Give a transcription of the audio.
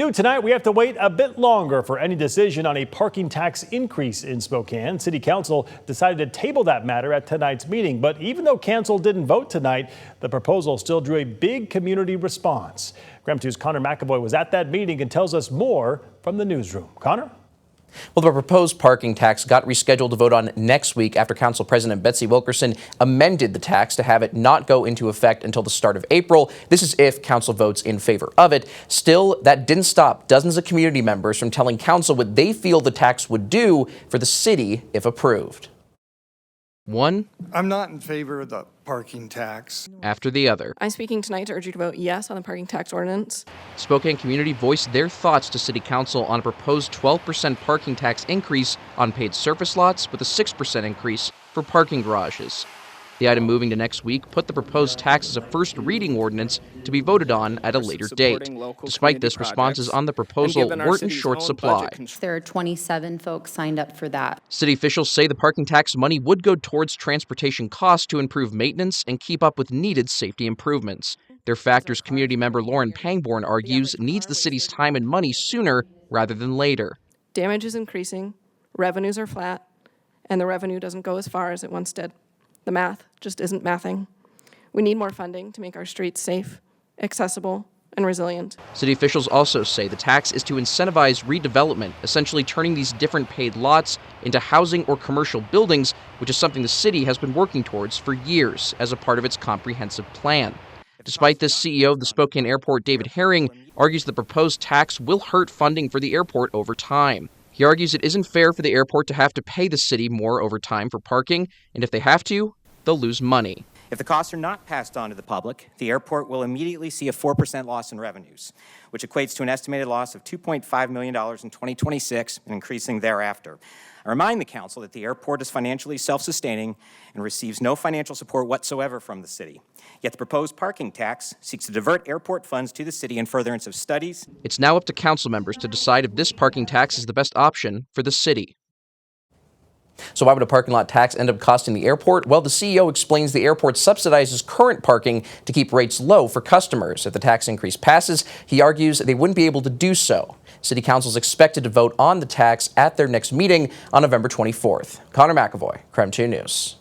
New tonight, we have to wait a bit longer for any decision on a parking tax increase in Spokane. City Council decided to table that matter at tonight's meeting. But even though Council didn't vote tonight, the proposal still drew a big community response. KREM 2's Connor McAvoy was at that meeting and tells us more from the newsroom. Connor? Well, the proposed parking tax got rescheduled to vote on next week after Council President Betsy Wilkerson amended the tax to have it not go into effect until the start of April. This is if Council votes in favor of it. Still, that didn't stop dozens of community members from telling Council what they feel the tax would do for the city if approved. One I'm not in favor of the parking tax. After the other. I'm speaking tonight to urge you to vote yes on the parking tax ordinance. Spokane community voiced their thoughts to City Council on a proposed 12% parking tax increase on paid surface lots with a 6% increase for parking garages. The item moving to next week put the proposed tax as a first reading ordinance to be voted on at a later date. Despite this, responses on the proposal weren't in short supply. There are 27 folks signed up for that. City officials say the parking tax money would go towards transportation costs to improve maintenance and keep up with needed safety improvements. They're factors community member Lauren Pangborn argues needs the city's time and money sooner rather than later. Damage is increasing, revenues are flat, and the revenue doesn't go as far as it once did. The math just isn't mathing. We need more funding to make our streets safe, accessible, and resilient. City officials also say the tax is to incentivize redevelopment, essentially turning these different paid lots into housing or commercial buildings, which is something the city has been working towards for years as a part of its comprehensive plan. Despite this, CEO of the Spokane Airport, David Herring, argues the proposed tax will hurt funding for the airport over time. He argues it isn't fair for the airport to have to pay the city more over time for parking, and if they have to, they'll lose money. If the costs are not passed on to the public, the airport will immediately see a 4% loss in revenues, which equates to an estimated loss of $2.5 million in 2026 and increasing thereafter. I remind the council that the airport is financially self-sustaining and receives no financial support whatsoever from the city. Yet the proposed parking tax seeks to divert airport funds to the city in furtherance of studies. It's now up to council members to decide if this parking tax is the best option for the city. So why would a parking lot tax end up costing the airport? Well, the CEO explains the airport subsidizes current parking to keep rates low for customers. If the tax increase passes, he argues they wouldn't be able to do so. City Council is expected to vote on the tax at their next meeting on November 24th. Connor McAvoy, KREM 2 News.